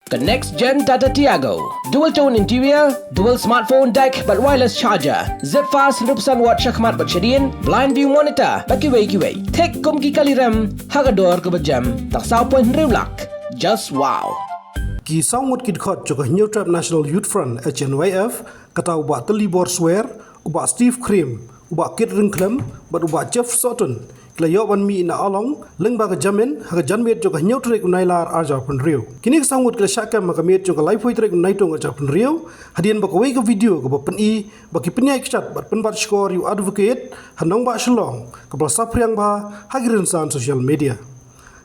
The next gen Tata Tiago. Dual tone interior, dual smartphone deck but wireless charger. Zip fast 100% watt syakmat bersyadian, blind view monitor, bagi way. Tek kum ki kali rem, hagador ke berjam, tak sao pun riulak. Just wow. Ki sawut kid khot joka New Trap National Youth Front HNYF kata ubak Telibor Swear, ubak Steve Cream, ubak Kid Ringklem, bat ubak Jeff Sutton. Kelayo wan mi ina along leng baga jamin haga janmet joka New Trek unailar arja pun riu. Kini sawut kela syakam maka miet joka live trek unaitong arja pun riu. Hadian baka wei ke video ke bapen i baki penyai kechat bat penbat skor yu advocate hanong ba shalong kepala sapriang ba hagirin san social media.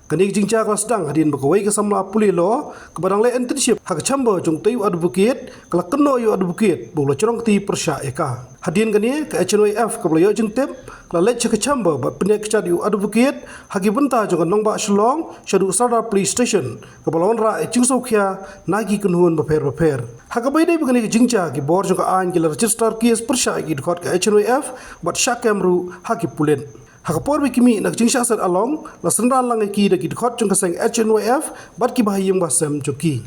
Kini jingja kelas sedang hadian berkawai ke samla puli lo kepadang le internship hak chamba jong tayu advocate kala keno yu advocate bola corong ti persya eka. Hadian kini ke HNYF ke belayo jeng tep kala le ke chamba bat penyak kecat yu advocate hagi benta jong nong ba shalong syadu sarda police station ke balawan ra jing sokhya nagi kenhuan beper. Hak bai dai begini jingja ki bor jong an ki register case persya ki dekat ke HNYF bat syakemru hagi pulen. Hakapor bikimi nak jingsha sat along la sendran lang ki da ki khot chung kaseng HNYF bat ki bahayeng basam joki.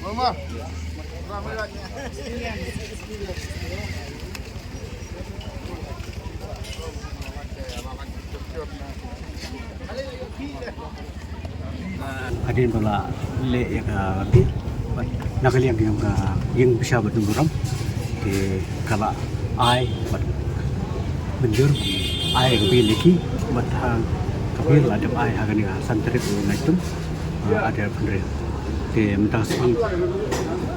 Mama. Adin bala le ya bi nakali yang bisa bertumburam ke kala ai bat benjur ai ke leki bat kapil ada ai hagan ni santri naitum ada pendiri ke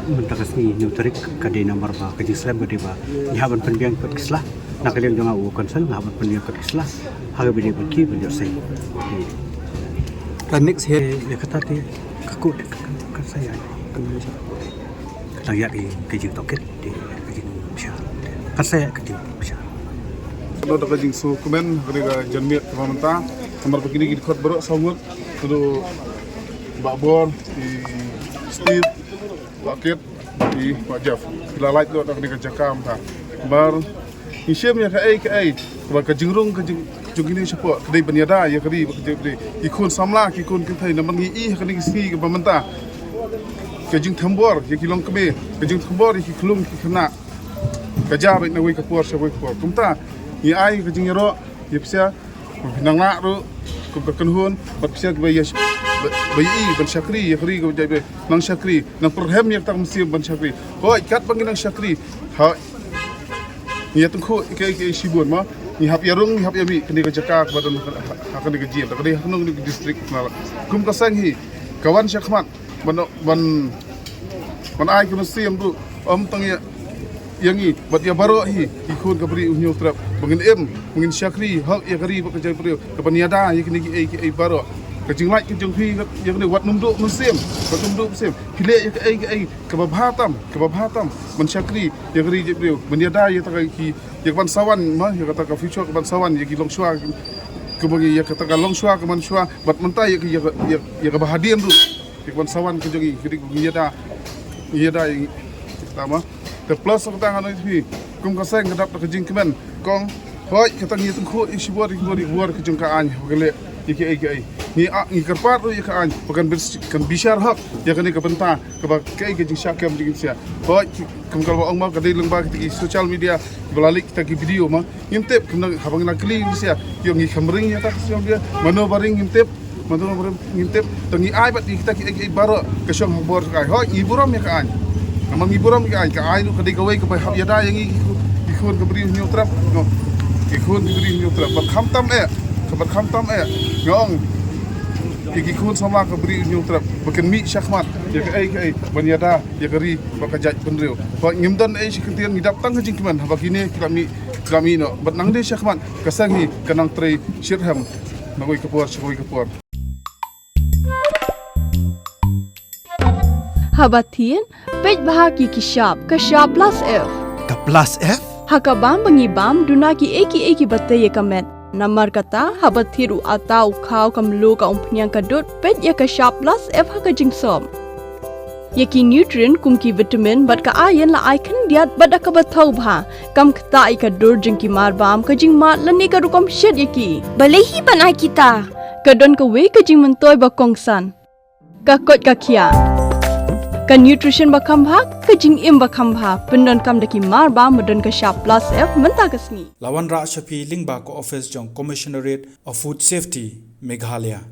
mentakasni nutrik kade nomor ba ke Islam gede ba nyaban pendiang pat kislah nakalian jangan u konsel ngaban pendiang pat kislah haga bede beki benjur sai the next here ya kata ti kakut kan saya Indonesia layak di kejing toket di kejing besar kan saya kejing besar Kalau dah kajing so komen ketika janmiat kemanta kamar begini kita khot berok sawut tu babor di Steve Bucket di Pak Jeff kita light tu dah ketika jakam ta bar isyam ya kai kalau kajing rung kajing ini siapa kedai penyada ya kedai ikun samla ikun kita nama ngi kedai sini ke pemerintah kajing tambor ya kilong kebe kajing tambor ya kilung kena kajar nak wei kapur siapa kapur kumta ya ai kajing ro ya bisa nang nak ro kekenhun bat bisa ke ya bayi ban syakri ya kri ke jadi nang syakri nang program yang tak mesti ban syakri koi kat panggil nang syakri ha ya tengku ke sibun ma ni hap yarung ni hap yami kini ke jaka kepada akan digaji tak ada hanung di distrik kum kasang hi kawan syakmat ban ai kuno siam tu tang ya yangi bat ya baro hi ikut ke beri unyu trap mungkin syakri hak ya kari bekerja beri ke peniada ya kini ai baro kejing lai kejing pi ya kini wat numduk musim wat numduk musim pile ya ke babhatam man syakri ya kari beri peniada ya tak ki ya ban sawan mah ya kata ka future ban sawan ya ki long shua ke bagi ya kata ka long shua ke man shua bat mentai ya ke bahadian tu ya ban sawan ke jogi kiri peniada yang pertama the plus of tangan itu kum kaseng kedap kejing kemen kong hoi kata ngi tengku isi buat kejing kaan bagale iki ni kerpat tu ya kaan bukan bisyar hak ya kan ke benta ke kejing syakam jing sia hoi kum kalau ong mau kadai lembah di social media belalik kita video mah ngintip kum habang nak kli sia yo ngi kamering ya tak siang dia mano baring ngintip tangi ai bat kita baro ke syong bor kai hoi iburam ya kaan Amang iburam ka ai lu kadai gawai ke hab yada yang ikun ke beri new trap no ikun ke beri new trap bat khamtam ngong ikun sama ke beri new trap bakan mi syakmat ya ke ban yada ya kari bakajaj penriu ba ngimdan sekentian ni datang ke jingkiman habakini kami no bat nang de syakmat kasangi kanang trei shirham nagoi kapur Habatin, pej bahagi kishap plus F. Ka plus F? Hakabam bangibam dunaki eki batai kamet. Namar kata habat thiru atau kau kamlu ka umpnyang kadut pet ya ka sharp plus F ha ka jingsom. Yaki nutrient kumki vitamin bat ka iron la ai kan diat bada ka bathau bha kam kta i ka dur jingki mar bam ka jing mat lani ka rukom shed yaki Balehi banai kita. ka don ka we ka jing mentoy ba kongsan ka kot ka kia ka nutrition ba kam bha ka jing im ba kam bha pendon kam daki mar bam medon ka sharp plus F menta ka sngi Lawan Ra Shafi Lingba ko office jong Commissionerate of Food Safety Meghalaya